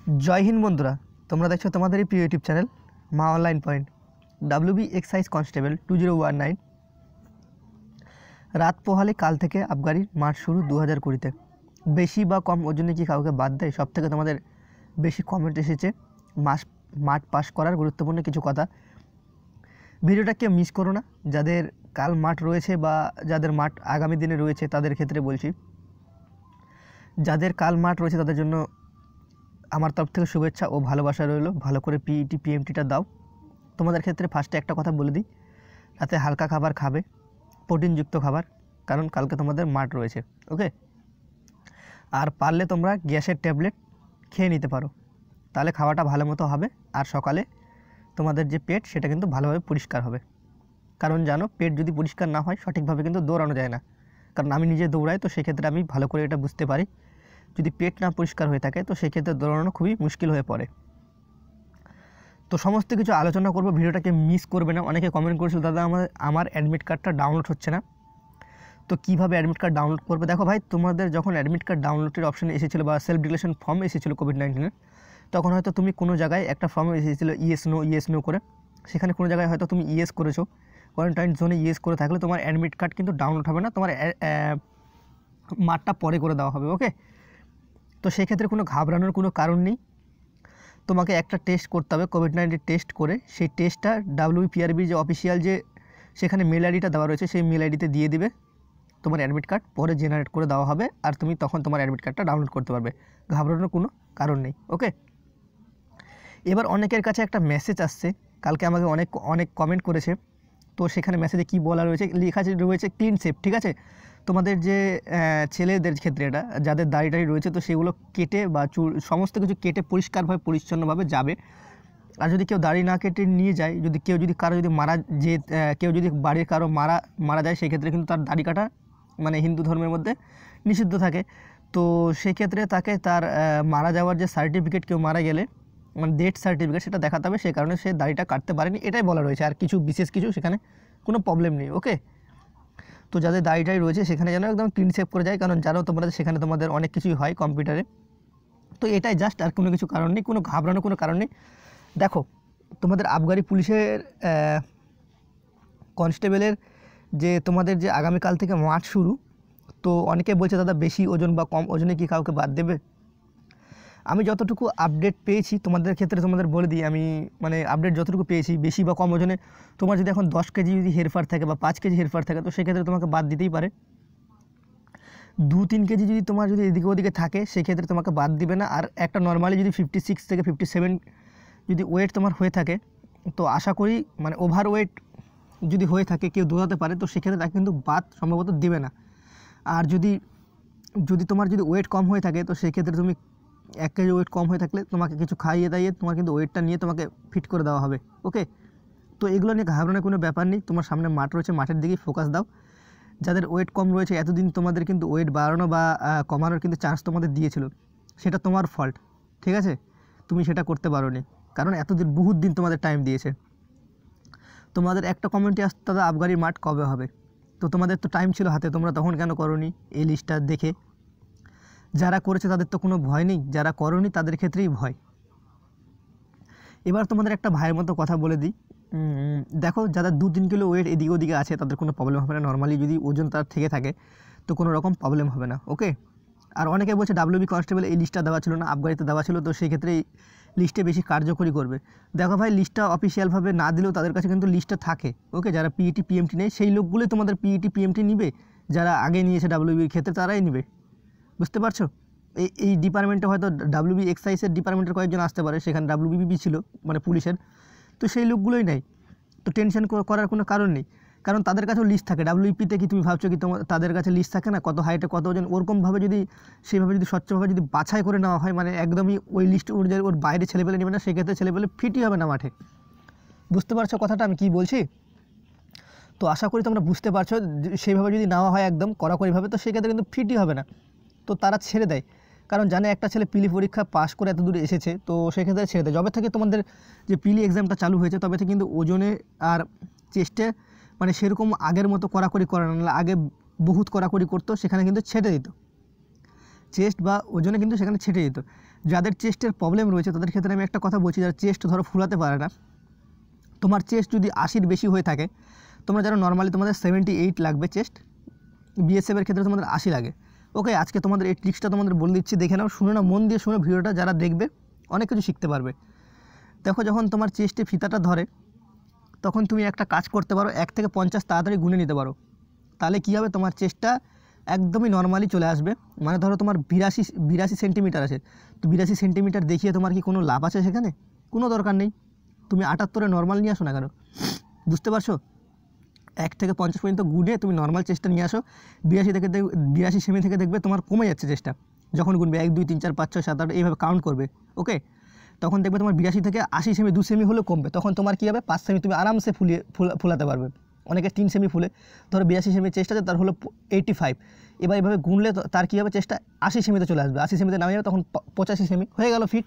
जय हिंद बंधुरा तुम्हारा देखो तुम्हारे प्रिय यूट्यूब चैनल मा online point WB excise constable 2019 रात पोहाले काल থেকে আবগারির মাঠ শুরু 2020 বেশি বা কম ওজনে কি কাউকে বাদ দেয় সবথেকে তোমাদের বেশি কমেন্ট এসেছে মাঠ পাস করার গুরুত্বপূর্ণ কিছু কথা ভিডিওটাকে মিস করো না যাদের কাল মাঠ রয়েছে বা যাদের মাঠ আগামী দিনে রয়েছে তাদের ক্ষেত্রে বলছি যাদের কাল মাঠ রয়েছে তাদের জন্য আমার তরফ থেকে শুভেচ্ছা ও ভালোবাসা রইল ভালো করে পিইটি পিএমটিটা দাও তোমাদের ক্ষেত্রে ফার্স্টে একটা কথা বলে দিই রাতে হালকা খাবার খাবে প্রোটিনযুক্ত খাবার কারণ কালকে তোমাদের মাঠ রয়েছে ওকে আর পারলে তোমরা গ্যাসের ট্যাবলেট খেয়ে নিতে পারো তাহলে খাওয়াটা ভালো মতো হবে আর সকালে তোমাদের যে পেট সেটা কিন্তু ভালোভাবে পরিষ্কার হবে কারণ জানো পেট যদি পরিষ্কার না হয় সঠিকভাবে কিন্তু দৌড়ানো যায় না কারণ আমি নিজে দৌড়াই তো সেক্ষেত্রে আমি ভালো করে এটা বুঝতে পারি যদি পেট না পরিষ্কার হয়ে থাকে তো সেক্ষেত্রে দৌড়ানো খুবই মুশকিল হয়ে পড়ে তো সমস্ত কিছু আলোচনা করব ভিডিওটাকে মিস করবে না অনেকে কমেন্ট করেছিল দাদা আমার অ্যাডমিট কার্ডটা ডাউনলোড হচ্ছে না তো কীভাবে অ্যাডমিট কার্ড ডাউনলোড করবে দেখো ভাই তোমাদের যখন অ্যাডমিট কার্ড ডাউনলোডের অপশন এসেছিলো বা সেলফ ডিক্লারেশন ফর্ম এসেছিলো কোভিড-19 তখন হয়তো তুমি কোনো জায়গায় একটা ফর্ম এসেছিলো ইয়েস নো করে সেখানে কোনো জায়গায় হয়তো তুমি ইয়েস করেছো কোয়ারেন্টাইন জোনে ইয়েস করে থাকলে তোমার অ্যাডমিট কার্ড কিন্তু ডাউনলোড হবে না তোমার মাঠটা পরে করে দেওয়া হবে ওকে তো সেক্ষেত্রে কোনো ঘাবড়ানোর কোনো কারণ নেই তোমাকে একটা টেস্ট করতে হবে কোভিড-19 টেস্ট করে সেই টেস্টটা WPRB যে অফিসিয়াল যে সেখানে মেল আইডিটা দেওয়া রয়েছে সেই মেল আইডিতে দিয়ে দিবে তোমার অ্যাডমিট কার্ড পরে জেনারেট করে দেওয়া হবে আর তুমি তখন তোমার অ্যাডমিট কার্ডটা ডাউনলোড করতে পারবে ঘাবড়ানোর কোনো কারণ নেই ওকে এবার অনেকের কাছে একটা মেসেজ আসছে কালকে আমাকে অনেক কমেন্ট করেছে তো সেখানে মেসেজে কি বলা রয়েছে লেখা রয়েছে ক্লিন সেফ ঠিক আছে তোমাদের যে ছেলেদের ক্ষেত্রে এটা যাদের দাড়ি রয়েছে তো সেগুলো কেটে বা চুল সমস্ত কিছু কেটে পরিষ্কারভাবে পরিচ্ছন্নভাবে যাবে আর যদি কেউ দাড়ি না কেটে নিয়ে যায় যদি কেউ যদি কারো যদি কেউ যদি বাড়ির কারো মারা যায় সেক্ষেত্রে কিন্তু তার দাড়ি কাটা মানে হিন্দু ধর্মের মধ্যে নিষিদ্ধ থাকে তো সেক্ষেত্রে তাকে তার মারা যাওয়ার যে সার্টিফিকেট কেউ মারা গেলে মানে ডেথ সার্টিফিকেট সেটা দেখাতে হবে সেই কারণে সে দাড়িটা কাটতে পারেনি এটাই বলা রয়েছে আর কিছু বিশেষ কিছু সেখানে কোনো প্রবলেম নেই ওকে তো যাদের দাড়িটাই রয়েছে সেখানে যেন একদম ক্লিন সেভ করে যায় কারণ জানো তোমরা সেখানে তোমাদের অনেক কিছুই হয় কম্পিউটারে তো এটাই জাস্ট আর কোনো কিছু কারণ নেই কোনো ঘাবড়ানোর কোনো কারণ নেই দেখো তোমাদের আবগারি পুলিশের কনস্টেবলের যে তোমাদের যে আগামীকাল থেকে মাঠ শুরু তো অনেকে বলছে দাদা বেশি ওজন বা কম ওজনে কি কাউকে বাদ দেবে আমি যতটুকু আপডেট পেয়েছি তোমাদের ক্ষেত্রে তোমাদের বলে দিই আমি মানে আপডেট যতটুকু পেয়েছি বেশি বা কম ওজনে তোমার যদি এখন 10 কেজি যদি হেরফার থাকে বা 5 কেজি হেরফার থাকে তো সেক্ষেত্রে তোমাকে বাদ দিতেই পারে 2-3 কেজি যদি তোমার যদি এদিকে ওদিকে থাকে সেক্ষেত্রে তোমাকে বাদ দিবে না আর একটা নর্মালি যদি 56 থেকে 57 যদি ওয়েট তোমার হয়ে থাকে তো আশা করি মানে ওভার ওয়েট যদি হয়ে থাকে কেউ দৌড়াতে পারে তো সেক্ষেত্রে তাকে কিন্তু বাদ সম্ভবত দেবে না আর যদি তোমার যদি ওয়েট কম হয়ে থাকে তো সেক্ষেত্রে তুমি 1 কেজি ওয়েট কম হয়ে থাকলে তোমাকে কিছু খাইয়ে দাইয়ে তোমার কিন্তু ওয়েটটা নিয়ে তোমাকে ফিট করে দেওয়া হবে ওকে তো এগুলো নিয়ে ঘাবড়ানোর কোনো ব্যাপার নেই তোমার সামনে মাঠ রয়েছে মাঠের দিকেই ফোকাস দাও যাদের ওয়েট কম রয়েছে এতদিন তোমাদের কিন্তু ওয়েট বাড়ানো বা কমানোর কিন্তু চান্স তোমাদের দিয়েছিল সেটা তোমার ফল্ট ঠিক আছে তুমি সেটা করতে পারোনি কারণ এতদিন বহুত দিন তোমাদের টাইম দিয়েছে তোমাদের একটা কমেন্টে আসতে দাদা আবগারির মাঠ কবে হবে তো তোমাদের তো টাইম ছিল হাতে তোমরা তখন কেন করোনি এই লিস্টটা দেখে যারা করেছে তাদের তো কোনো ভয় নেই যারা করোনি তাদের ক্ষেত্রেই ভয় এবার তোমাদের একটা ভাইয়ের মতো কথা বলে দিই দেখো যাদের 2-3 কিলো ওয়েট এদিকে ওদিকে আছে তাদের কোনো প্রবলেম হবে না নর্মালি যদি ওজন তার থেকে থাকে তো কোনো রকম প্রবলেম হবে না ওকে আর অনেকে বলছে WB কনস্টেবল এই লিস্টটা দেওয়া ছিল না আবগারিতে দেওয়া ছিল তো সেই ক্ষেত্রে এই লিস্টে বেশি কার্যকরী করবে দেখো ভাই লিস্টটা অফিসিয়ালভাবে না দিলেও তাদের কাছে কিন্তু লিস্টটা থাকে ওকে যারা পিইটি পিএমটি নেই সেই লোকগুলোই তোমাদের পিইটি পিএমটি নিবে যারা আগে নিয়েছে WBর ক্ষেত্রে তারাই নিবে বুঝতে পারছো এই ডিপার্টমেন্টে হয়তো WB এক্সাইজের ডিপার্টমেন্টের কয়েকজন আসতে পারে সেখানে WBB ছিল মানে পুলিশের তো সেই লোকগুলোই নেই তো টেনশন করার কোনো কারণ নেই কারণ তাদের কাছেও লিস্ট থাকে WPতে কি তুমি ভাবছো কি তাদের কাছে লিস্ট থাকে না কত হাইটে কত ওজন ওরকমভাবে যদি সেইভাবে যদি স্বচ্ছভাবে যদি বাছাই করে নেওয়া হয় মানে একদমই ওই লিস্ট অনুযায়ী ওর বাইরে ছেলেপেলে নেবে না সেক্ষেত্রে ছেলেপেলে ফিটই হবে না মাঠে বুঝতে পারছো কথাটা আমি কী বলছি তো আশা করি তোমরা বুঝতে পারছো সেইভাবে যদি নেওয়া হয় একদম কড়াকড়িভাবে তো সেক্ষেত্রে কিন্তু ফিটই হবে না তো তারা ছেড়ে দেয় কারণ জানে একটা ছেলে পিলি পরীক্ষা পাস করে এত দূরে এসেছে তো সেক্ষেত্রে ছেড়ে দেয় যবে থেকে তোমাদের যে পিলি এক্সামটা চালু হয়েছে তবে থেকে কিন্তু ওজনে আর চেস্টে মানে সেরকম আগের মতো কড়াকড়ি করে না আগে বহুত কড়াকড়ি করতো সেখানে কিন্তু ছেড়ে দিত চেস্ট বা ওজনে কিন্তু সেখানে ছেড়ে দিত যাদের চেস্টের প্রবলেম রয়েছে তাদের ক্ষেত্রে আমি একটা কথা বলছি, যারা চেস্ট ধরো ফুলাতে পারে না, তোমার চেস্ট যদি 80-র বেশি হয়ে থাকে, তোমরা যারা নর্মালি তোমাদের 78 লাগবে চেস্ট, বিএসএফের ক্ষেত্রে তোমাদের 80 লাগে। ওকে, আজকে তোমাদের এই ট্রিক্সটা তোমাদের বলে দিচ্ছি, দেখে নাও, শুনে নাও, মন দিয়ে শুনে ভিডিওটা, যারা দেখবে অনেক কিছু শিখতে পারবে। দেখো, যখন তোমার চেস্টে ফিতাটা ধরে তখন তুমি একটা কাজ করতে পারো, 1 থেকে 50 তাড়াতাড়ি গুনে নিতে পারো। তাহলে কী হবে, তোমার চেস্টটা একদমই নর্মালি চলে আসবে। মানে ধরো তোমার 82 সেন্টিমিটার আছে, তো 82 সেন্টিমিটার দেখিয়ে তোমার কি কোনো লাভ আছে সেখানে? কোনো দরকার নেই। তুমি 78-এ নর্মাল নিয়ে আসো না কেন? বুঝতে পারছো? 1 থেকে 50 পর্যন্ত গুনে তুমি নর্মাল চেস্টটা নিয়ে আসো। 82 সেমি থেকে দেখবে তোমার কমে যাচ্ছে চেস্টটা। যখন গুনবে 1 2 3 4 5 6 7 8 এইভাবে কাউন্ট করবে, ওকে, তখন দেখবে তোমার 82 থেকে 80 সেমি 2 সেমি হলেও কমবে। তখন তোমার কী হবে, 5 সেমি তুমি আরামসে ফুলাতে পারবে। অনেকে 3 সেমি ফুলে, ধরো 82 সেমি চেস্ট আছে, তার হলো 85। এবার এইভাবে গুনলে তার কী হবে, চেস্টটা 80 সেমিতে চলে আসবে, 80 সেমিতে নামে যাবে, তখন 85 সেমি হয়ে গেল ফিট।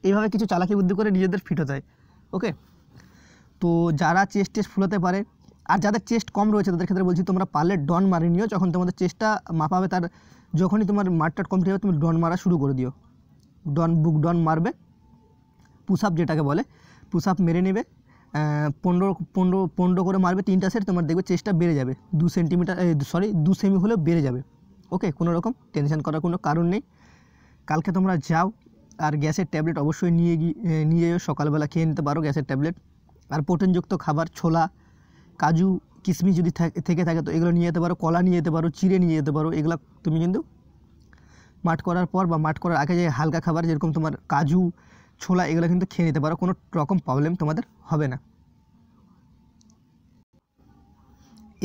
এইভাবে কিছু চালাকি বুদ্ধি করে নিজেদের ফিট হতে হয়, ওকে। তো যারা চেস্ট ফুলাতে পারে, আর যাদের চেস্ট কম রয়েছে তাদের ক্ষেত্রে বলছি, তোমরা পারলে ডন মারি নিও। যখন তোমাদের চেস্টটা মাপাবে, তার যখনই তোমার মারটা কমপ্লিট হবে, তুমি ডন মারা শুরু করে দিও। ডন মারবে, পুশ আপ যেটাকে বলে, পুশ আপ মেরে নেবে, 15 করে মারবে 3টা সেট, তোমার দেখবে চেস্টটা বেড়ে যাবে 2 সেমি হলেও বেড়ে যাবে, ওকে। কোনো রকম টেনশন করার কোনো কারণ নেই। কালকে তোমরা যাও, আর গ্যাসের ট্যাবলেট অবশ্যই নিয়ে যাও, সকালবেলা খেয়ে নিতে পারো গ্যাসের ট্যাবলেট। আর প্রোটিনযুক্ত খাবার, ছোলা, কাজু, কিশমিশ যদি থেকে থাকে তো এগুলো নিয়ে যেতে পারো, কলা নিয়ে যেতে পারো, চিড়ে নিয়ে যেতে পারো। এগুলো তুমি কিন্তু মাঠ করার পর বা মাঠ করার আগে যে হালকা খাবার, যেরকম তোমার কাজু, ছোলা, এগুলো কিন্তু খেয়ে নিতে পারো, কোনো রকম প্রবলেম তোমাদের হবে না।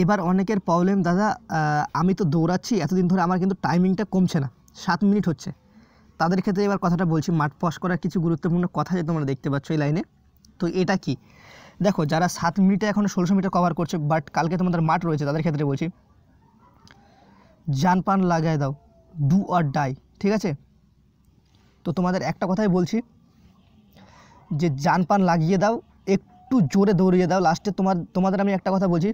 এবার অনেকের প্রবলেম, দাদা আমি তো দৌড়াচ্ছি এতদিন ধরে, আমার কিন্তু টাইমিংটা কমছে না, 7 মিনিট হচ্ছে। তাদের ক্ষেত্রে এবার কথাটা বলছি, মাঠ পজ করার কিছু গুরুত্বপূর্ণ কথা যে তোমরা দেখতে পাচ্ছ এই লাইনে। তো এটা কি, দেখো, যারা 7 মিনিটে এখন 1600 মিটার কভার করছে, বাট কালকে তোমাদের মাঠ রয়েছে, তাদের ক্ষেত্রে বলছি, জান পান লাগায় দাও, ডু অর ডাই, ঠিক আছে? তো তোমাদের একটা কথাই বলছি, যে জান পান লাগিয়ে দাও, একটু জোরে দৌড়িয়ে দাও লাস্টে। তোমাদের আমি একটা কথা বলছি,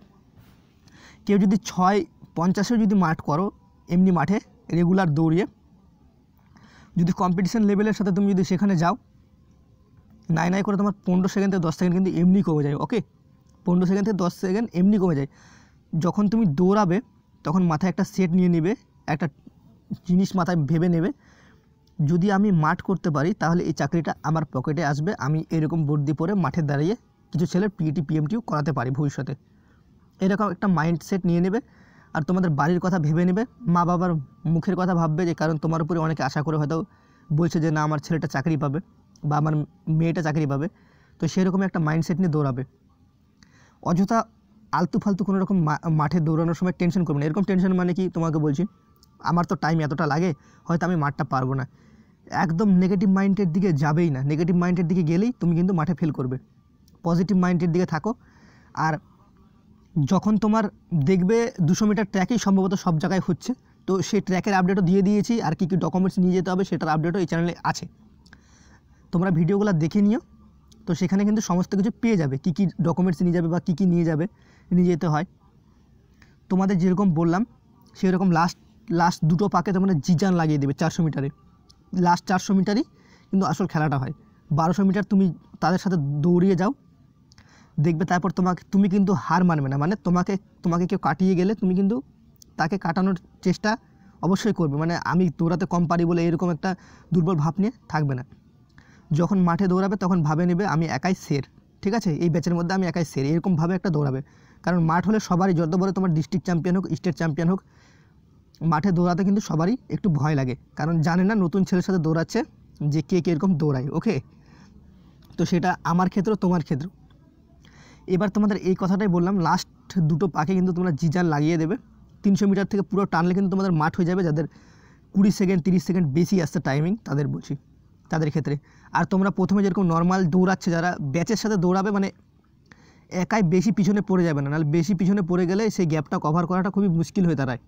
কেউ যদি 6:50-এও যদি মাঠ করো, এমনি মাঠে রেগুলার দৌড়িয়ে, যদি কম্পিটিশন লেভেলের সাথে তুমি যদি সেখানে যাও, নাই করে তোমার 15 সেকেন্ড থেকে 10 সেকেন্ড কিন্তু এমনি কমে যায়, ওকে। 15 সেকেন্ড থেকে 10 সেকেন্ড এমনি কমে যায়। যখন তুমি দৌড়াবে তখন মাথায় একটা সেট নিয়ে নেবে, একটা জিনিস মাথায় ভেবে নেবে, যদি আমি মাঠ করতে পারি তাহলে এই চাকরিটা আমার পকেটে আসবে, আমি এরকম বর্দি পরে মাঠে দাঁড়িয়ে কিছু ছেলের পিটি পিএমটিও করাতে পারি ভবিষ্যতে। এরকম একটা মাইন্ডসেট নিয়ে নেবে। আর তোমাদের বাড়ির কথা ভেবে নেবে, মা বাবার মুখের কথা ভাববে, যে কারণ তোমার উপরে অনেকে আশা করে হয়তো বলছে যে না, আমার ছেলেটা চাকরি পাবে বা আমার মেয়েটা চাকরি পাবে। তো সেরকমই একটা মাইন্ডসেট নিয়ে দৌড়াবে। অযথা আলতু ফালতু কোনো রকম মাঠে দৌড়ানোর সময় টেনশন করবে না। এরকম টেনশন মানে কি, তোমাকে বলছি, আমার তো টাইম এতটা লাগে, হয়তো আমি মাঠটা পারবো না, একদম নেগেটিভ মাইন্ডের দিকে যাবেই না। নেগেটিভ মাইন্ডের দিকে গেলেই তুমি কিন্তু মাঠে ফেল করবে। পজিটিভ মাইন্ডের দিকে থাকো। আর যখন তোমার দেখবে 200 মিটার ট্র্যাকেই সম্ভবত সব জায়গায় হচ্ছে, তো সেই ট্র্যাকের আপডেটও দিয়ে দিয়েছি, আর কী ডকুমেন্টস নিয়ে যেতে হবে সেটার আপডেটও এই চ্যানেলে আছে, তোমরা ভিডিওগুলো দেখে নিও। তো সেখানে কিন্তু সমস্ত কিছু পেয়ে যাবে, কী ডকুমেন্টস নিয়ে যাবে বা কী নিয়ে যেতে হয়। তোমাদের যেরকম বললাম সেরকম লাস্ট দুটো পাকে তোমরা জিজান লাগিয়ে দেবে 400 মিটারে। লাস্ট 400 মিটারই কিন্তু আসল খেলাটা হয়। 1200 মিটার তুমি তাদের সাথে দৌড়িয়ে যাও, দেখবে তারপর তুমি কিন্তু হার মানবে না। মানে তোমাকে কেউ কাটিয়ে গেলে তুমি কিন্তু তাকে কাটানোর চেষ্টা অবশ্যই করবে। মানে আমি দৌড়াতে কম পারি বলে এরকম একটা দুর্বল ভাব নিয়ে থাকবে না। যখন মাঠে দৌড়াবে তখন ভাবে নেবে আমি একাই সের, ঠিক আছে, এই ব্যাচের মধ্যে আমি একাই সের, এরকমভাবে একটা দৌড়াবে। কারণ মাঠ হলে সবারই, যত বড় তোমার ডিস্ট্রিক্ট চ্যাম্পিয়ন হোক, স্টেট চ্যাম্পিয়ন হোক, মাঠে দৌড়াতে কিন্তু সবারই একটু ভয় লাগে, কারণ জানে না নতুন ছেলের সাথে দৌড়াচ্ছে যে কে কীরকম দৌড়ায়, ওকে। তো সেটা আমার ক্ষেত্র, তোমার ক্ষেত্র। এবার তোমাদের এই কথাটাই বললাম, লাস্ট দুটো পাকে কিন্তু তোমরা জিজান লাগিয়ে দেবে। 300 মিটার থেকে পুরো টানলে কিন্তু তোমাদের মাঠ হয়ে যাবে। যাদের 20 সেকেন্ড 30 সেকেন্ড বেশি আসছে টাইমিং, তাদের বলছি, তাদের ক্ষেত্রে। আর তোমরা প্রথমে যেরকম নর্মাল দৌড়াচ্ছে, যারা ব্যাচের সাথে দৌড়াবে, মানে একাই বেশি পিছনে পড়ে যাবে না, নাহলে বেশি পিছনে পড়ে গেলে সেই গ্যাপটা কভার করাটা খুবই মুশকিল হয়ে দাঁড়ায়।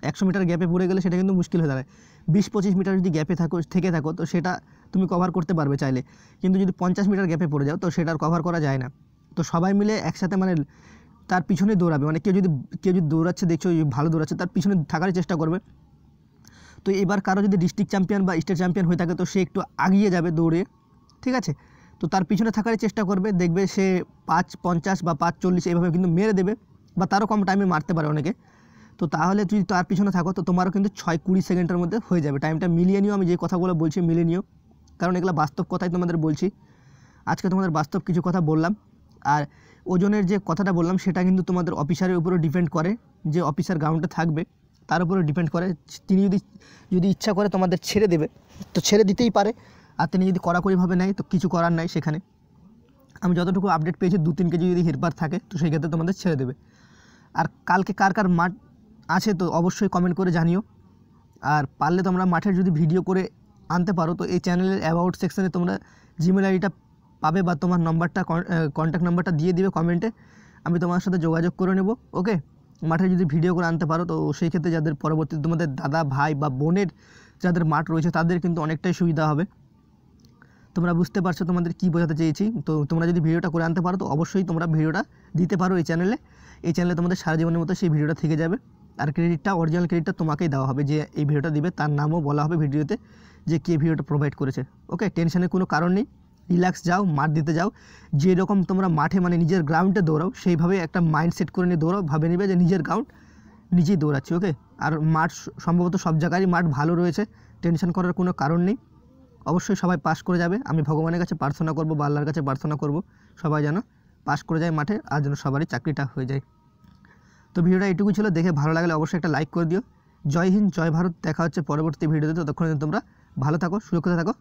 100 মিটার গ্যাপে পড়ে গেলে সেটা কিন্তু মুশকিল হয়ে দাঁড়ায়। 20-25 মিটার যদি গ্যাপে থেকে থাকো তো সেটা তুমি কভার করতে পারবে চাইলে, কিন্তু যদি 50 মিটার গ্যাপে পড়ে যাও তো সেটা আর কভার করা যায় না। তো সবাই মিলে একসাথে মানে তার পিছনে দৌড়াবে। মানে কেউ যদি দৌড়াচ্ছে, দেখছো ভালো দৌড়াচ্ছে, তার পিছনে থাকার চেষ্টা করবে। তো এবার কারো যদি ডিস্ট্রিক্ট চ্যাম্পিয়ন বা স্টেট চ্যাম্পিয়ন হয়ে থাকে তো সে একটু আগিয়ে যাবে দৌড়ে, ঠিক আছে। তো তার পিছনে থাকারই চেষ্টা করবে, দেখবে সে 5:50 বা 5:40 এইভাবে কিন্তু মেরে দেবে, বা তারও কম টাইমে মারতে পারে অনেকে। তো তাহলে যদি তার পিছনে থাকো তো তোমারও কিন্তু 6-20 সেকেন্ডের মধ্যে হয়ে যাবে। টাইমটা মিলিয়ে নিও, আমি যে কথাগুলো বলছি মিলিয়ে নিও, কারণ এগুলো বাস্তব কথাই তোমাদের বলছি। আজকে তোমাদের বাস্তব কিছু কথা বললাম। আর ওজনের যে কথাটা বললাম সেটা কিন্তু তোমাদের অফিসারের উপরে ডিপেন্ড করে, যে অফিসার গ্রাউন্ডে থাকবে তার উপরে ডিপেন্ড করে। তিনি যদি ইচ্ছা করে তোমাদের ছেড়ে দেবে তো ছেড়ে দিতেই পারে, আর তিনি যদি কড়াকড়িভাবে নেয় তো কিছু করার নাই সেখানে। আমি যতটুকু আপডেট পেয়েছি 2-3 কেজি যদি হেরপার থাকে তো সেই ক্ষেত্রে তোমাদের ছেড়ে দেবে। আর কালকে কার কার মাঠ আছে তো অবশ্যই কমেন্ট করে জানিও। আর পারলে তোমরা মাঠের যদি ভিডিও করে আনতে পারো তো এই চ্যানেলের অ্যাবাউট সেকশানে তোমরা জিমেল আইডিটা পাবে, বা তোমার নাম্বারটা কন্ট্যাক্ট নাম্বারটা দিয়ে দিবে কমেন্টে, আমি তোমার সাথে যোগাযোগ করে নেব। ওকে, মাঠে যদি ভিডিও করে আনতে পারো তো সেই ক্ষেত্রে যাদের পরবর্তীতে তোমাদের দাদা ভাই বা বোনের যাদের মাঠ রয়েছে তাদের কিন্তু অনেকটাই সুবিধা হবে। তোমরা বুঝতে পারছো তোমাদের কী বোঝাতে চেয়েছি। তো তোমরা যদি ভিডিওটা করে আনতে পারো তো অবশ্যই তোমরা ভিডিওটা দিতে পারো এই চ্যানেলে তোমাদের সারা জীবনের মতো সেই ভিডিওটা থেকে যাবে। আর ক্রেডিটটা, অরিজিনাল ক্রেডিটটা তোমাকেই দেওয়া হবে, যে এই ভিডিওটা দিবে তার নামও বলা হবে ভিডিওতে যে কে ভিডিওটা প্রোভাইড করেছে। ওকে, টেনশনের কোনো কারণ নেই, রিল্যাক্স যাও, মাঠ দিতে যাও। যেরকম তোমরা মাঠে মানে নিজের গ্রাউন্ডে দৌড়াও সেইভাবে একটা মাইন্ড সেট করে নিয়ে দৌড়াও, ভাবে নিবে যে নিজের গ্রাউন্ড নিজেই দৌড়াচ্ছি। ওকে, আর মাঠ সম্ভবত সব জায়গারই মাঠ ভালো রয়েছে, টেনশন করার কোনো কারণ নেই। অবশ্যই সবাই পাস করে যাবে, আমি ভগবানের কাছে প্রার্থনা করব বা আল্লাহর কাছে প্রার্থনা করব সবাই যেন পাস করে যায় মাঠে, আর যেন সবারই চাকরিটা হয়ে যায়। তো ভিডিওটা এইটুকু ছিল, দেখে ভালো লাগলে অবশ্যই একটা লাইক করে দিও। জয় হিন্দ, জয় ভারত। দেখা হচ্ছে পরবর্তী ভিডিওতে, ততক্ষণ তোমরা ভালো থাকো, সুরক্ষিত থাকো।